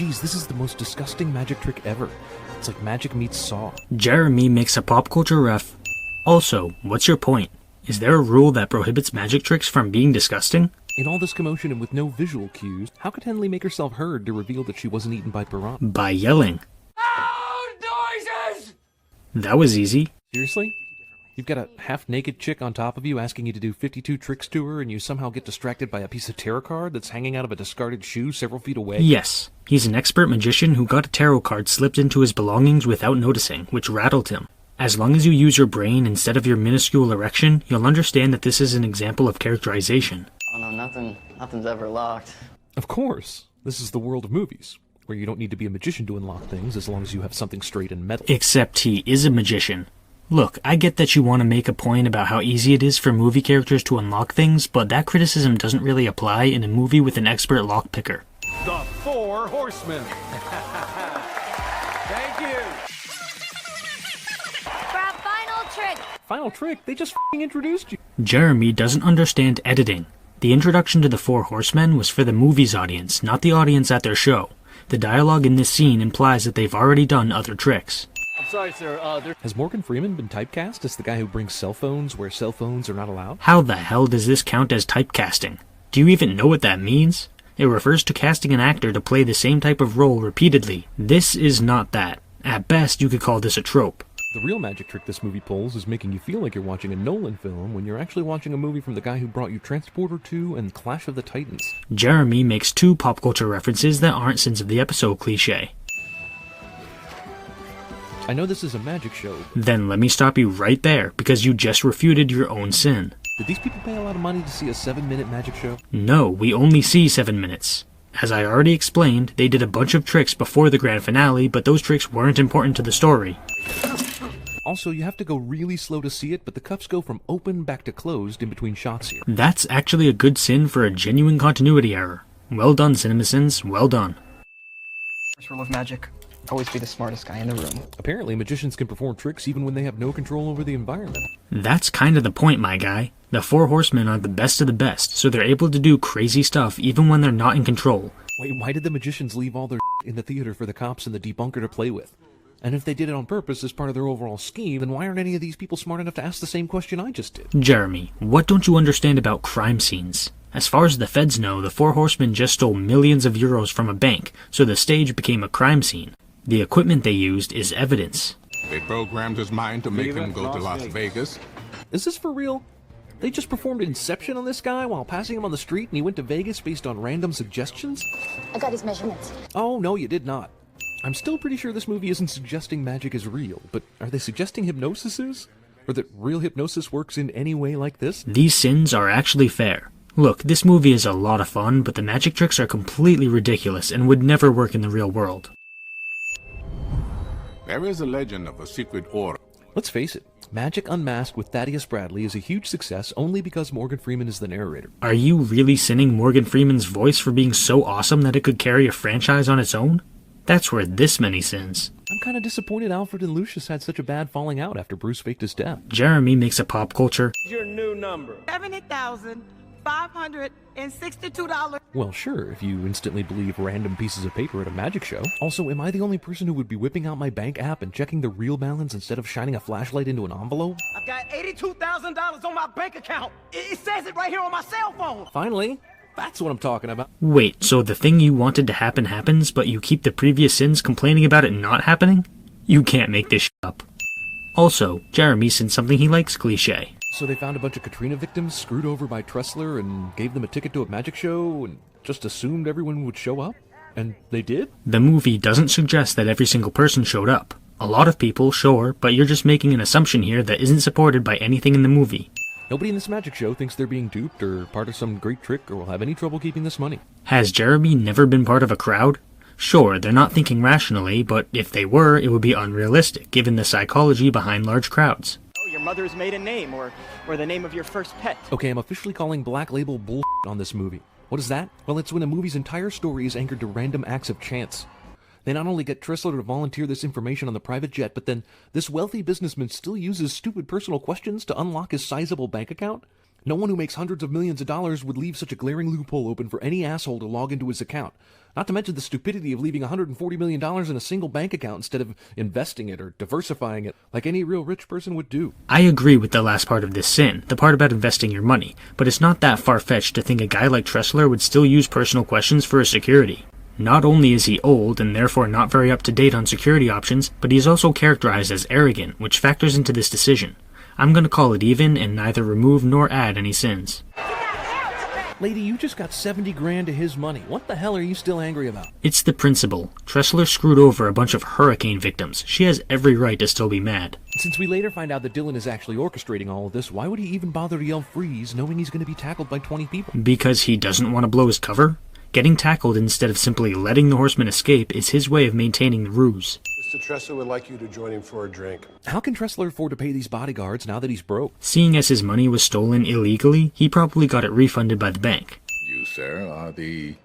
Geez, this is the most disgusting magic trick ever. It's like magic meets Saw. Jeremy makes a pop culture ref. Also, what's your point? Is there a rule that prohibits magic tricks from being disgusting? In all this commotion and with no visual cues, how could Henley make herself heard to reveal that she wasn't eaten by piranha? By yelling. Loud noises! That was easy. Seriously? You've got a half-naked chick on top of you asking you to do 52 tricks to her, and you somehow get distracted by a piece of tarot card that's hanging out of a discarded shoe several feet away? Yes, he's an expert magician who got a tarot card slipped into his belongings without noticing, which rattled him. As long as you use your brain instead of your minuscule erection, you'll understand that this is an example of characterization. Oh no, nothing's ever locked. Of course. This is the world of movies, where you don't need to be a magician to unlock things as long as you have something straight and metal. Except he is a magician. Look, I get that you want to make a point about how easy it is for movie characters to unlock things, but that criticism doesn't really apply in a movie with an expert lockpicker. The Four Horsemen. Thank you. For our final trick. Final trick? They just f***ing introduced you. Jeremy doesn't understand editing. The introduction to the Four Horsemen was for the movie's audience, not the audience at their show. The dialogue in this scene implies that they've already done other tricks. I'm sorry, sir. Has Morgan Freeman been typecast as the guy who brings cell phones where cell phones are not allowed? How the hell does this count as typecasting? Do you even know what that means? It refers to casting an actor to play the same type of role repeatedly. This is not that. At best, you could call this a trope. The real magic trick this movie pulls is making you feel like you're watching a Nolan film when you're actually watching a movie from the guy who brought you Transporter 2 and Clash of the Titans. Jeremy makes two pop culture references that aren't sins of the episode cliché. I know this is a magic show. Then let me stop you right there, because you just refuted your own sin. Did these people pay a lot of money to see a 7-minute magic show? No, we only see 7 minutes. As I already explained, they did a bunch of tricks before the grand finale, but those tricks weren't important to the story. Also, you have to go really slow to see it, but the cuffs go from open back to closed in between shots here. That's actually a good sin for a genuine continuity error. Well done, CinemaSins, well done. First rule of magic: always be the smartest guy in the room. Apparently, magicians can perform tricks even when they have no control over the environment. That's kind of the point, my guy. The Four Horsemen are the best of the best, so they're able to do crazy stuff even when they're not in control. Wait, why did the magicians leave all their in the theater for the cops and the debunker to play with? And if they did it on purpose as part of their overall scheme, then why aren't any of these people smart enough to ask the same question I just did? Jeremy, what don't you understand about crime scenes? As far as the feds know, the Four Horsemen just stole millions of euros from a bank, so the stage became a crime scene. The equipment they used is evidence. They programmed his mind to make him go to Las Vegas. Is this for real? They just performed Inception on this guy while passing him on the street and he went to Vegas based on random suggestions? I got his measurements. Oh, no, you did not. I'm still pretty sure this movie isn't suggesting magic is real, but are they suggesting hypnosis is? Or that real hypnosis works in any way like this? These sins are actually fair. Look, this movie is a lot of fun, but the magic tricks are completely ridiculous and would never work in the real world. There is a legend of a secret order. Let's face it, Magic Unmasked with Thaddeus Bradley is a huge success only because Morgan Freeman is the narrator. Are you really sinning Morgan Freeman's voice for being so awesome that it could carry a franchise on its own? That's worth this many sins. I'm kind of disappointed Alfred and Lucius had such a bad falling out after Bruce faked his death. Jeremy makes a pop culture. Your new number. $70,562. Well, sure, if you instantly believe random pieces of paper at a magic show. Also, am I the only person who would be whipping out my bank app and checking the real balance instead of shining a flashlight into an envelope? I've got $82,000 on my bank account. It says it right here on my cell phone. Finally, that's what I'm talking about. Wait, so the thing you wanted to happen happens, but you keep the previous sins complaining about it not happening? You can't make this shit up. Also, Jeremy sins something he likes cliché. So they found a bunch of Katrina victims screwed over by Tressler and gave them a ticket to a magic show and just assumed everyone would show up? And they did? The movie doesn't suggest that every single person showed up. A lot of people, sure, but you're just making an assumption here that isn't supported by anything in the movie. Nobody in this magic show thinks they're being duped or part of some great trick or will have any trouble keeping this money. Has Jeremy never been part of a crowd? Sure, they're not thinking rationally, but if they were, it would be unrealistic, given the psychology behind large crowds. Oh, your mother's maiden name, or the name of your first pet. Okay, I'm officially calling Black Label bull on this movie. What is that? Well, it's when a movie's entire story is anchored to random acts of chance. They not only get Tressler to volunteer this information on the private jet, but then this wealthy businessman still uses stupid personal questions to unlock his sizable bank account? No one who makes hundreds of millions of dollars would leave such a glaring loophole open for any asshole to log into his account. Not to mention the stupidity of leaving $140 million in a single bank account instead of investing it or diversifying it like any real rich person would do. I agree with the last part of this sin, the part about investing your money, but it's not that far-fetched to think a guy like Tressler would still use personal questions for his security. Not only is he old and therefore not very up-to-date on security options, but he is also characterized as arrogant, which factors into this decision. I'm gonna call it even and neither remove nor add any sins. Lady, you just got 70 grand to his money. What the hell are you still angry about? It's the principle. Tressler screwed over a bunch of hurricane victims. She has every right to still be mad. Since we later find out that Dylan is actually orchestrating all of this, why would he even bother to yell freeze knowing he's going to be tackled by 20 people? Because he doesn't want to blow his cover? Getting tackled instead of simply letting the horseman escape is his way of maintaining the ruse. Mr. Tressler would like you to join him for a drink. How can Tressler afford to pay these bodyguards now that he's broke? Seeing as his money was stolen illegally, he probably got it refunded by the bank. You, sir, are the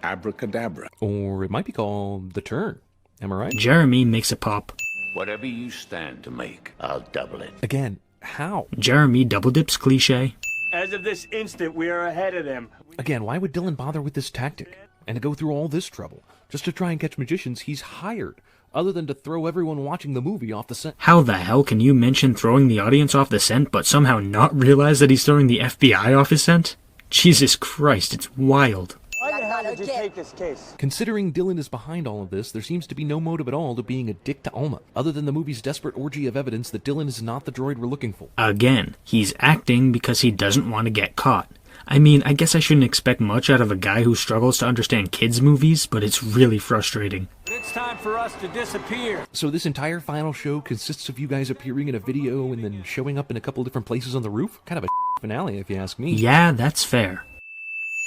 abracadabra. Or it might be called the turn. Am I right? Jeremy makes a pop. Whatever you stand to make, I'll double it. Again, how? Jeremy double dips cliche. As of this instant, we are ahead of them. Again, why would Dylan bother with this tactic? And to go through all this trouble? Just to try and catch magicians he's hired, other than to throw everyone watching the movie off the scent. How the hell can you mention throwing the audience off the scent but somehow not realize that he's throwing the FBI off his scent? Jesus Christ, it's wild. Why the hell did you take this case? Considering Dylan is behind all of this, there seems to be no motive at all to being a dick to Alma, other than the movie's desperate orgy of evidence that Dylan is not the droid we're looking for. Again, he's acting because he doesn't want to get caught. I mean, I guess I shouldn't expect much out of a guy who struggles to understand kids' movies, but it's really frustrating. It's time for us to disappear. So this entire final show consists of you guys appearing in a video and then showing up in a couple different places on the roof? Kind of a finale, if you ask me. Yeah, that's fair.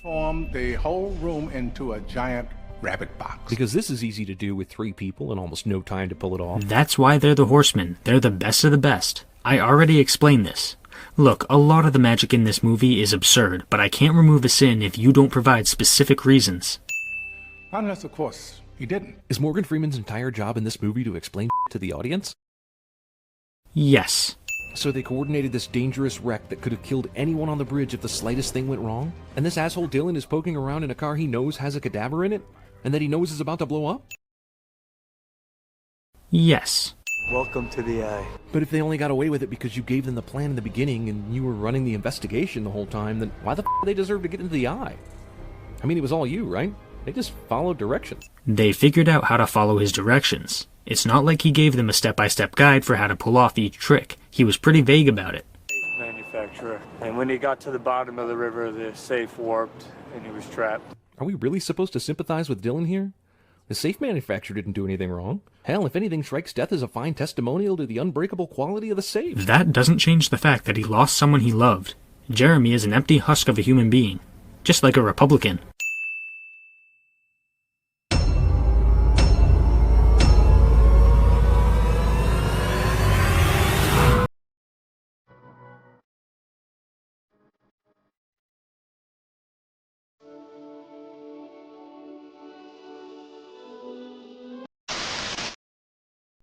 Form the whole room into a giant rabbit box. Because this is easy to do with 3 people and almost no time to pull it off. That's why they're the Horsemen. They're the best of the best. I already explained this. Look, a lot of the magic in this movie is absurd, but I can't remove a sin if you don't provide specific reasons. Unless, of course, he didn't. Is Morgan Freeman's entire job in this movie to explain to the audience? Yes. So they coordinated this dangerous wreck that could have killed anyone on the bridge if the slightest thing went wrong? And this asshole Dylan is poking around in a car he knows has a cadaver in it? And that he knows is about to blow up? Yes. Welcome to the Eye. But if they only got away with it because you gave them the plan in the beginning and you were running the investigation the whole time, then why the f*** do they deserve to get into the Eye? I mean, it was all you, right? They just followed directions. They figured out how to follow his directions. It's not like he gave them a step-by-step guide for how to pull off each trick. He was pretty vague about it. Manufacturer. And when he got to the bottom of the river, the safe warped and he was trapped. Are we really supposed to sympathize with Dylan here? The safe manufacturer didn't do anything wrong. Hell, if anything, Shrike's death is a fine testimonial to the unbreakable quality of the safe. That doesn't change the fact that he lost someone he loved. Jeremy is an empty husk of a human being. Just like a Republican.